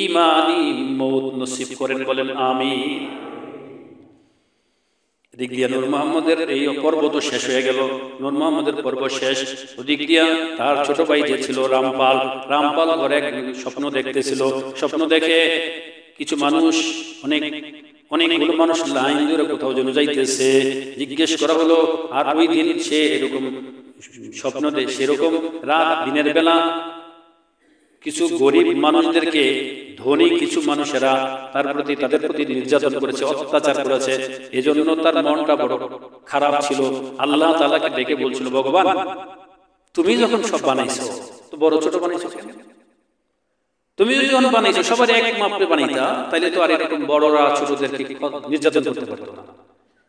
[SPEAKER 1] ঈমানি মওত নসিব করেন, বলেন আমিন। এদিক দিয়া নূর মোহাম্মদের এই পর্ব তো শেষ হয়ে গেল, নূর মোহাম্মদের পর্ব শেষ। ওদিক দিয়া তার ছোট ভাই যে ছিল রামপাল ঘরে স্বপ্ন দেখতেছিল। স্বপ্ন দেখে কিছু মানুষ, অনেকগুলো মানুষ লাইন ধরে কোথাও যেন যাইতেছে। জিজ্ঞেস করা হলো, আর ওই দিন সে এরকম স্বপ্ন দেখে, সেরকম রাত দিনের বেলা কিছু গরিব মানুষদেরকে ধনী কিছু মানুষেরা তাদের প্রতি নির্যাতন করেছে, অত্যাচার করেছে। এজন্য তার মনটা বড় খারাপ ছিল। আল্লাহ তাআলাকে ডেকে বলছিল, ভগবান, তুমি যখন সব বানাইছো তো বড় ছোট বানাইছো কেন? তুমি যখন বানাইছো সবার এক মাপে বানাইতা, তাইলে তো আর এরকম বড়রা ছোটদেরকে নির্যাতন করতে পারতো না।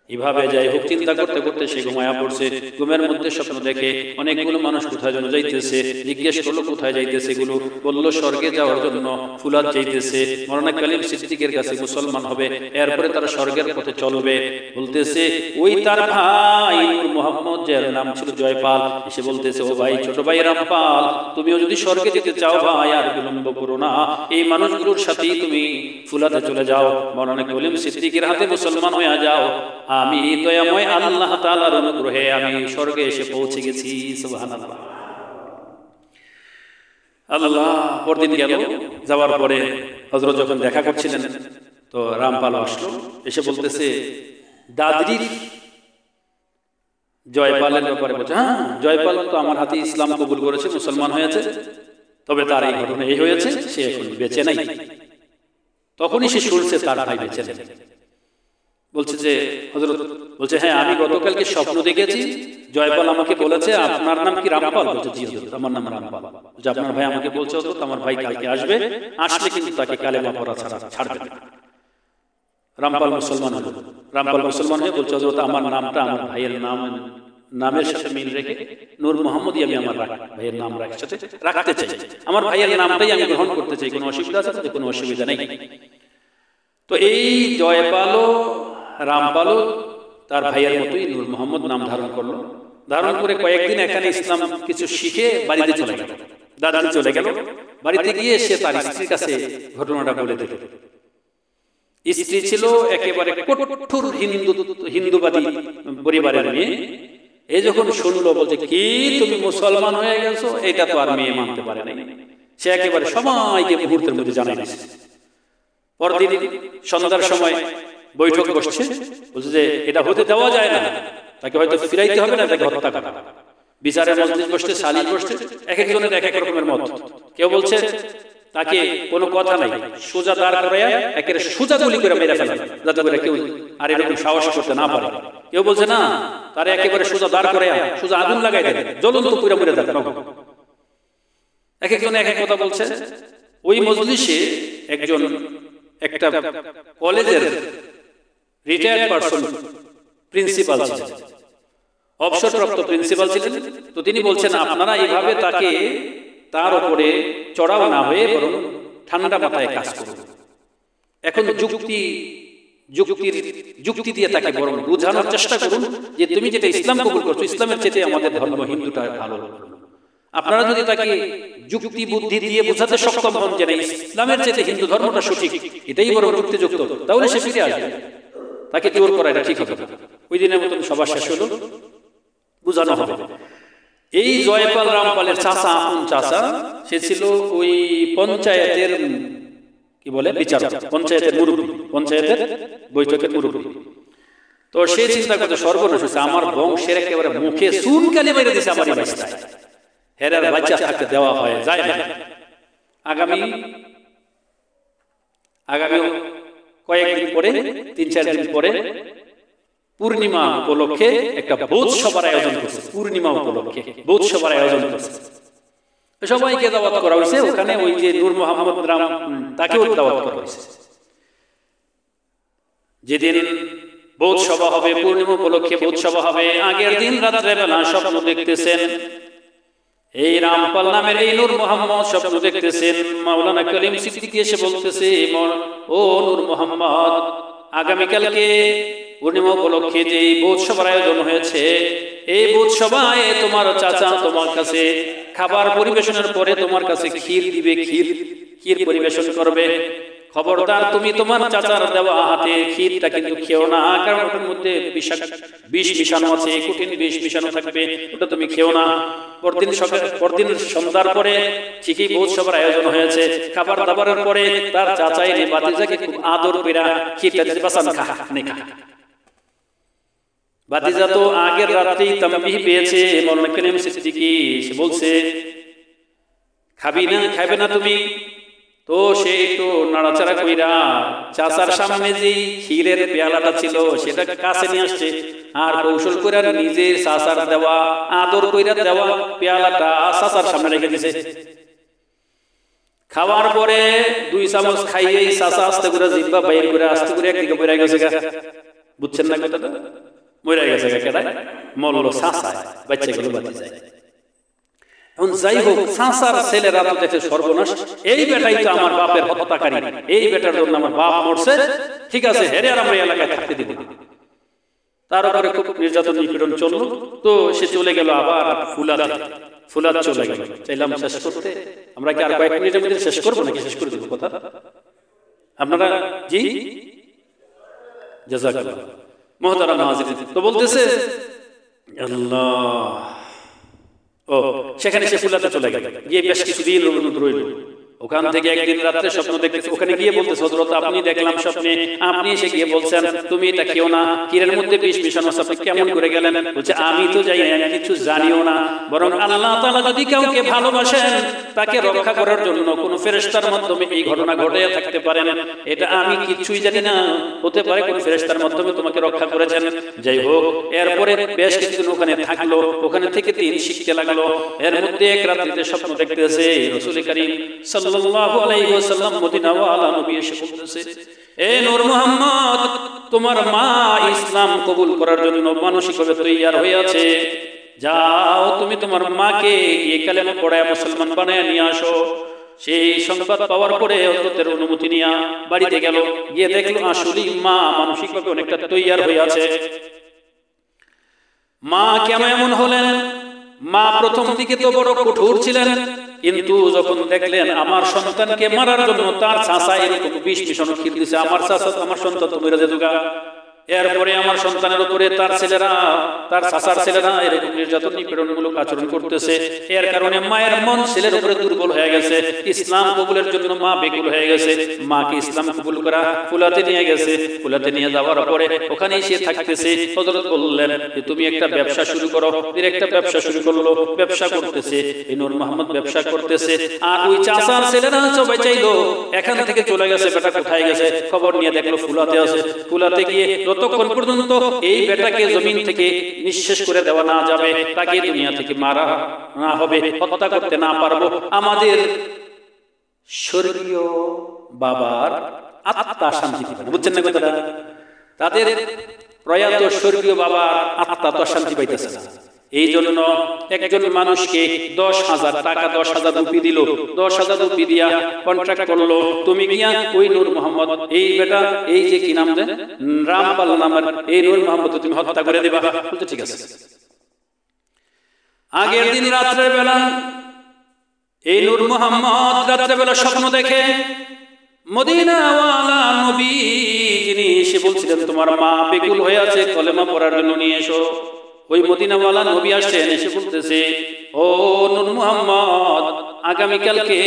[SPEAKER 1] এভাবে যাই হোক চিন্তা করতে করতে সে ঘুমায়া পড়ছে। ঘুমের মধ্যে স্বপ্ন দেখে অনেকগুলো মানুষ কোথায় যেন যাইতেছে। জিজ্ঞেস করলো কোথায় যাইতেছে এগুলো, বললো স্বর্গে যাওয়ার জন্য ফুলাদ যাইতেছে, মৌলানা কালিম সিদ্দিকের কাছে মুসলমান হবে, এরপরে তারা স্বর্গের পথে চলবে। বলতেছে ওই তার ভাই নূর মোহাম্মদ, যার নাম ছিল জয়পাল, এসে বলতেছে ও ভাই, ছোট ভাই রামপাল, তুমিও যদি স্বর্গে যেতে চাও ভাই আর বিলম্ব করো না, এই মানুষগুলোর সাথেই তুমি ফুলাদে চলে যাও, মৌলানা কালিম সিদ্দিকের হাতে মুসলমান হয়ে যাও। আমি দয়াময় আল্লাহ তাআলার অনুগ্রহে আমি স্বর্গে এসে পৌঁছে গেছি। সুবহানাল্লাহ। আল্লাহ পরদিন গেল, যাওয়ার পরে হযরত যখন দেখা করছিলেন তো রামপাল আসলো, এসে বলতেছে দাদরির জয়পালের ব্যাপারে বলছে, হ্যাঁ জয়পাল তো আমার হাতে ইসলাম কবুল করেছে, মুসলমান হয়েছে, তবে তার এই ঘটনা এই হয়েছে, সে এখন বেঁচে নাই। তখনই সে শুনছে তার ভাই বেঁচে নেই। বলছে যে হযরত, বলছে হ্যাঁ আমি গতকালকে স্বপ্ন দেখেছি, জয়পাল আমাকে বলেছে আপনার নাম কি রামপাল? বলছে জি হযরত আমার নাম রামপাল। যে আপনার ভাই আমাকে বলছে হযরত আমার ভাই কালকে আসবে, আসলে কিন্তু তাকে কালেমা পড়া ছাড়া ছাড়বে না। রামপাল মুসলমান হলো। রামপাল মুসলমান হয়ে বলছে হযরত আমার নামটা আমার ভাইয়ের নামের সাথে মিল রেখে নূর মোহাম্মদই আমি আমার ভাইয়ের নাম সাথে রাখতে চাই, আমার ভাইয়ের নামটাই আমি গ্রহণ করতে চাই, কোনো অসুবিধা আছে? কোনো অসুবিধা নেই। তো এই জয়পালও রামপালও তার ভাইয়ের মতোই নূর মোহাম্মদ নাম ধারণ করলো। ধারণ করে কয়েকদিন এখানে ইসলাম কিছু শিখে বাড়িতে চলে গেল, দাদাতে চলে গেল। বাড়িতে গিয়ে সে তার স্ত্রীর কাছে ঘটনাটা বলে দিল। স্ত্রী ছিল একেবারে কঠোর হিন্দুবাদী পরিবারের মেয়ে। এই যখন শুনলো, বলছে কি তুমি মুসলমান হয়ে গেছো, এটা তো আর মেয়ে মানতে পারে নাই। সে একেবারে সবাইকে মুহূর্তের মধ্যে জানাই দিচ্ছে। পরদিন সন্ধ্যার সময় বৈঠক বসছে, বলছে যে এটা হতে দেওয়া যায় না, তাকে হয়তো ফিরাইতে হবে না, তাকে হত্যা করা। বিচারের মজলিস বসছে, সালিস বসছে, এক একজনের এক এক রকমের মত। কেউ বলছে তাকে কোনো কথা নাই, সোজা দাঁড় করাইয়া একেবারে সোজা গুলি করে মেরে ফেলা, যাতে করে কেউ আর এরকম সাহস করতে না পারে। কেউ বলছে না, তারে একেবারে সোজা দাঁড় করাইয়া সোজা আগুন লাগাই দেয়, জ্বলন্ত পুরো মরে যাবে। এক একজন এক এক কথা বলছে। ওই মজলিসে একটা কলেজের রিটায়ার্ড পারসন প্রিন্সিপাল ছিলেন, অবসরপ্রাপ্ত প্রিন্সিপাল ছিলেন। তো তিনি বলছেন আপনারা এইভাবে তাকে তার উপরে চড়াও না হয়ে বরং ঠান্ডা মাথায় কাজ করুন। এখন যুক্তি দিয়ে তাকে বরং বোঝানোর চেষ্টা করুন যে তুমি যেটা ইসলাম কবুল করছো, ইসলামের চেয়ে আমাদের ধর্ম হিন্দুটা ভালো। আপনারা যদি তাকে যুক্তি বুদ্ধি দিয়ে বোঝাতে সক্ষম হন যে ইসলামের চেয়ে হিন্দু ধর্মটা সঠিক, এটাই বরং যুক্তিযুক্ত, তাহলে সে ফিরে আসবে। তাকে জোর করা এটা ঠিক হবে না। ওই দিনের মতন সবার শেষ হলো, বোঝানো হবে। এই জয়পাল রামপালের চাচা, আপন চাচা, সে ছিল ওই পঞ্চায়েতের কি বলে বিচারক, পঞ্চায়েতের মুরব্বী, পঞ্চায়েতের বৈঠকের মুরব্বী। তো সে চিন্তা করতে সর্বনাশ হচ্ছে, আমার বংশের একেবারে মুখে চুন কালি মেরে দিছে আমার এই বাচ্চায়, হেরার বাচ্চা থাকতে দেওয়া হয় যায় না। আগামী কয়েকদিন পরে, 3-4 দিন পরে পূর্ণিমা উপলক্ষে একটা বোধ সভার আয়োজন করছে। পূর্ণিমা উপলক্ষে বোধ সভার আয়োজন করছে, সবাইকে দাওয়াত করা হয়েছে। ওখানে ওই যে নূর মোহাম্মদ রাম, তাকেও দাওয়াত করা হয়েছে। যেদিন বোধ সভা হবে, পূর্ণিমা উপলক্ষে বোধ সভা হবে, আগের দিন রাত্রেবেলা স্বপ্ন দেখতেছেন এই রামপাল নামের এই নূর মোহাম্মদ, স্বপ্ন দেখতেছেন মাওলানা কালিম সিদ্দিকী এসে বলতেছে, ও নূর মোহাম্মদ, আগামীকালকে পূর্ণিমা উপলক্ষে যে বোধ সভার আয়োজন হয়েছে, এই বোধ সভায় তোমার চাচা তোমার কাছে খাবার পরিবেশনের পরে তোমার কাছে ক্ষীর দিবে, ক্ষীর পরিবেশন করবে। খবরদার তুমি তোমার চাচার দেওয়া হাতে ক্ষীরটা কিন্তু খেও না, কারণ ওটার মধ্যে বিষ মিশানো আছে, কঠিন বিষ মিশানো থাকবে, ওটা তুমি খেও না। পরদিন সন্ধ্যার পরে ঠিকই বোধ সভার আয়োজন হয়েছে। খাবার দাবারের পরে তার চাচাই বাতিজাকে খুব আদর পেরা ক্ষীরটা দিতে, বাসান খা নেখা। বাতিজা তো আগের রাতেই তামবিহ পেয়েছে মাওলানা কালিম সিদ্দিকী, সে বলছে খাবি না, খাবে না তুমি? তো সে একটু নাড়াচাড়া কইরা চাচার সামনে যে ক্ষীরের পেয়ালাটা ছিল সেটা কাছে নিয়ে আসছে, আর কৌশল করে নিজের চাচার দেওয়া আদর কইরা দেওয়া পেয়ালাটা চাচার সামনে রেখে দিছে। খাওয়ার পরে 2 চামচ খাইয়েই চাচা আস্তে করে জিব্বা বাইর করে আস্তে করে একদিকে পড়ে গেছে গা। বুঝছেন না কথাটা? মরে গেছে গা, কেডা মরলো? চাচা। বাচ্চাগুলো বাঁচে যায়। এখন যাই হোক, চাচার ছেলেরা তো দেখে সর্বনাশ, এই বেটাই তো আমার বাপের হত্যাকারী, এই বেটার জন্য আমার বাপ মরছে, ঠিক আছে হেরে আর আমরা এলাকায় থাকতে দিব না। তার উপরে খুব নির্যাতন নিপীড়ন চললো। তো সে চলে গেল আবার ফুলাত চলে গেল। চাইলাম শেষ করতে, আমরা কি আর কয়েক মিনিটের মধ্যে শেষ করবো নাকি শেষ করে দেবো কথা আপনারা? জি জাযাকাল্লাহ। মুহতারাম হাজিরিন, তো বলতেছে আল্লাহ, ও সেখানে সে ফুলাতে চলে গেল, গিয়ে বেশ কিছুদিন রইল। ওখান থেকে একদিন রাত্রে স্বপ্ন দেখতেছে, ওখানে গিয়ে বলতেছে হযরত আপনি দেখলাম স্বপ্নে, আপনি এসে গিয়ে বলছেন তুমি এটা খেও না, ক্ষীরের মধ্যে বিষ মিশানো আছে, আপনি কেমন করে গেলেন? বলছে আমি তো জানি না, কিছু জানিও না, বরং আল্লাহ তাআলা যদি কাউকে ভালোবাসেন তাকে রক্ষা করার জন্য কোন ফেরেশতার মাধ্যমে এই ঘটনা ঘটে থাকতে পারেন, এটা আমি কিছুই জানি না, হতে পারে কোন ফেরেশতার মাধ্যমে তোমাকে রক্ষা করেছেন। যাই হোক, এরপরে বেশ কিছুদিন ওখানে থাকলো, ওখানে থেকে দিন শিখতে লাগলো। এর মধ্যে এক রাত্রিতে স্বপ্ন দেখতেছে রাসূল করিম সাল্লাল্লাহু আলাইহি ওয়াসাল্লাম মদিনা ওয়ালা নবী এসে বলতেছে, এ নূর মুহাম্মদ, তোমার মা ইসলাম কবুল করার জন্য মানসিকভাবে তৈয়ার হয়ে আছে, যাও তুমি তোমার মাকে গিয়ে কালেমা পড়ায় মুসলমান বানায় নিয়ে আসো। সেই সংবাদ পাওয়ার পরে হযরতের অনুমতি নিয়ে বাড়িতে গেল, গিয়ে দেখলো আসলেই মা মানসিকভাবে অনেকটা তৈয়ার হয়ে আছে। মা কেন এমন হলেন? মা প্রথম দিকে তো বড় কঠোর ছিলেন, কিন্তু যখন দেখলেন আমার সন্তানকে মারার জন্য তার চাচা এরকম বিষ মিশানো ক্ষীর দিছে, আমার চাচা আমার সন্তান তো মেরে যেত গা, এরপরে আমার সন্তানের উপরে তার ছেলেরা, তার চাচার ছেলেরা এরকম নির্যাতন নিপীড়নমূলক আচরণ করতেছে। এর কারণে মায়ের মন ছেলের উপরে দুর্বল হয়ে গেছে, ইসলাম কবুলের জন্য মা বেকুল হয়ে গেছে। মাকে ইসলাম কবুল করা ফুলাতে নিয়ে গেছে, ফুলাতে নিয়ে যাওয়ার পরে ওখানে এসে থাকতেছে। হযরত বললেন যে তুমি একটা ব্যবসা শুরু করো। একটা ব্যবসা শুরু করলো, ব্যবসা করতেছে, এই নূর মুহাম্মদ ব্যবসা করতেছে, আর ওই চাচার ছেলেরা সবাই চাইলো এখান থেকে চলে গেছে, বেটা কোথায় গেছে? খবর নিয়ে দেখলো ফুলাতে আছে। ফুলাতে গিয়ে যতক্ষণ পর্যন্ত এই বেটাকে জমিন থেকে নিঃশেষ করে দেওয়া না যাবে, তাকে দুনিয়া থেকে মারা না হবে, হত্যা করতে না পারবো, আমাদের স্বর্গীয় বাবার আত্মা শান্তি পাবে না। বুঝছেন না কথাটা? তাদের প্রয়াত স্বর্গীয় বাবার আত্মা তো শান্তি পাইতেছে না। এই জন্য একজন মানুষকে 10,000 টাকা, 10,000 রুপি দিল, 10,000 রুপি দিয়া কন্ট্রাক্ট করলো, তুমি গিয়া ওই নূর মুহাম্মদ, এই বেটা, এই যে কি নাম দেন, রামপাল নামের এই নূর মুহাম্মদ তুমি হত্যা করে দিবা। বলতে ঠিক আছে। আগের দিন রাত্রের বেলা এই নূর মুহাম্মদ রাত্রের বেলা স্বপ্ন দেখে মদিনাওয়ালা নবী যিনি এসে বলছিলেন তোমার মা বেকুল হয়ে আছে, কলেমা পড়ার জন্য নিয়ে এসো। ওই মদিনাওয়ালা নবী আসেন, এসে বলতেছে, ও নূর মুহাম্মদ, আগামীকালকে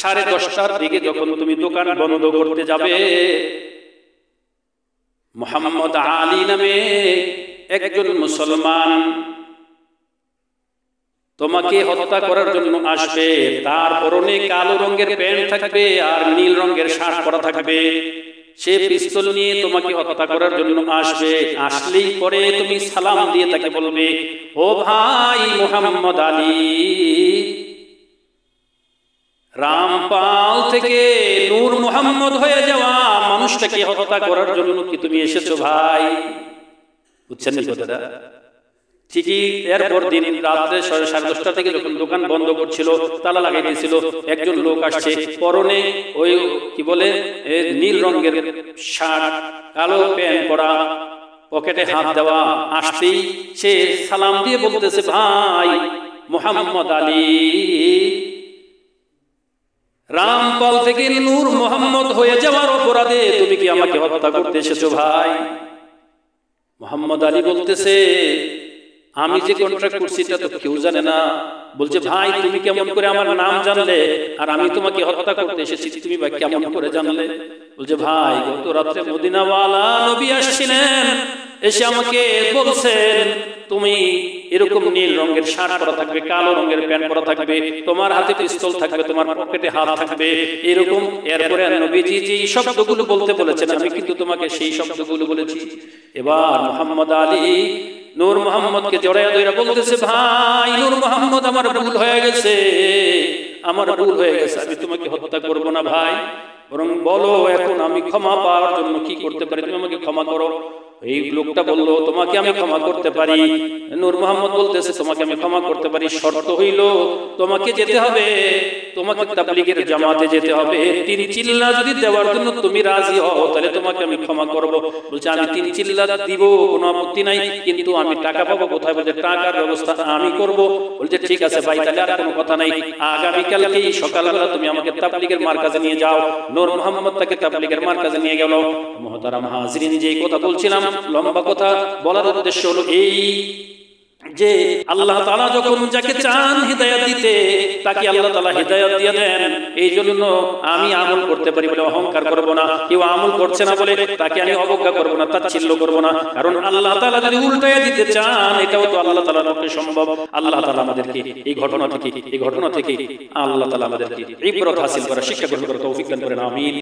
[SPEAKER 1] 10:30টার দিকে যখন তুমি দোকান বন্ধ করতে যাবে, মুহাম্মদ আলী নামে একজন মুসলমান তোমাকে হত্যা করার জন্য আসবে। তার পরনে কালো রঙের প্যান্ট থাকবে আর নীল রঙের শার্ট পরা থাকবে। সে পিস্তল নিয়ে তোমাকে হত্যা করার জন্য আসবে। আসলেই পরে তুমি সালাম দিয়ে তাকে বলবে, ও ভাই মুহাম্মদ আলী, রামপাল থেকে নূর মুহাম্মদ হয়ে যাওয়া মানুষটাকে হত্যা করার জন্য কি তুমি এসেছো ভাই? বুঝছেন না কথাটা? ঠিকই এরপর দিন রাত্রে 10:30 থেকে যখন দোকান বন্ধ করছিল, তালা লাগাই দিয়েছিল, একজন লোক আসছে, পরনে ওই কি বলে নীল রঙের শার্ট, কালো প্যান্ট পরা, পকেটে হাত দেওয়া। আসতেই সে সালাম দিয়ে বলতেছে, ভাই মুহাম্মদ আলী, রামপাল থেকে নূর মুহাম্মদ হয়ে যাওয়ার অপরাধে তুমি কি আমাকে হত্যা করতে এসেছো ভাই? মুহাম্মদ আলী বলতেছে, আমি যে কন্ট্রাক্ট করছি এটা তো কেউ জানে না। বলছে, ভাই তুমি কেমন করে আমার নাম জানলে, আর আমি তোমাকে হত্যা করতে এসেছি তুমি ভাই কেমন করে জানলে? বলছে, ভাই গত রাত্রে মদিনাওয়ালা নবী আসছিলেন, এসে আমাকে বলছেন তুমি এরকম নীল রঙের শার্ট পরা থাকবে, কালো রঙের প্যান্ট পরা থাকবে, তোমার হাতে পিস্তল থাকবে, তোমার পকেটে হাত থাকবে, এরকম। এরপরে নবীজি যে শব্দগুলো বলতে বলেছেন, আমি কিন্তু তোমাকে সেই শব্দগুলো বলেছি। এবার মুহাম্মদ আলী নূর মুহাম্মদকে জড়াইয়া ধরে বলতেছে, ভাই নূর মুহাম্মদ, আমার ভুল হয়ে গেছে, আমার ভুল হয়ে গেছে, আমি তোমাকে হত্যা করব না ভাই, বরং বলো এখন আমি ক্ষমা পাওয়ার জন্য কি করতে পারি, তুমি আমাকে ক্ষমা করো। এই লোকটা বলল তোমাকে আমি ক্ষমা করতে পারি। নূর মোহাম্মদ বলতেছে তোমাকে আমি ক্ষমা করতে পারি, শর্ত হইল তোমাকে যেতে হবে, তোমাকে তাবলীগের জামাতে যেতে হবে, 3 চিল্লা যদি দেওয়ার জন্য তুমি রাজি হও তাহলে তোমাকে আমি ক্ষমা করব। বলছে আমি 3 চিল্লা দিব, কোনো আপত্তি নাই, কিন্তু আমি টাকা পাবো কোথায়? বলছে টাকার ব্যবস্থা আমি করব। বলছে ঠিক আছে ভাই, তাহলে আর কোনো কথা নাই, আগামীকালকেই সকালবেলা তুমি আমাকে তাবলীগের মার্কাজে নিয়ে যাও। নূর মোহাম্মদ তাকে তাবলীগের মার্কাজে নিয়ে গেল। মুহতারাম হাজিরিন, যে কথা বলছিলাম, লম্বা কথা বলার উদ্দেশ্য হলো এই যে আল্লাহ তাআলা যখন যাকে চান হিদায়াত দিতে, তাকে আল্লাহ তাআলা হিদায়াত দিয়ে দেন। এই জন্য আমি আমল করতে পারি বলে অহংকার করব না, কেউ আমল করছে না বলে তাকে আমি অবজ্ঞা করব না, তাচ্ছিল্য করব না, কারণ আল্লাহ তাআলা যদি উল্টায় দিতে চান এটাও তো আল্লাহ তাআলার পক্ষে সম্ভব। আল্লাহ তাআলা আমাদেরকে এই ঘটনা থেকে আল্লাহ তাআলা আমাদেরকে ইবরত হাসিল করা, শিক্ষা গ্রহণ করার তৌফিক দান করেন, আমিন।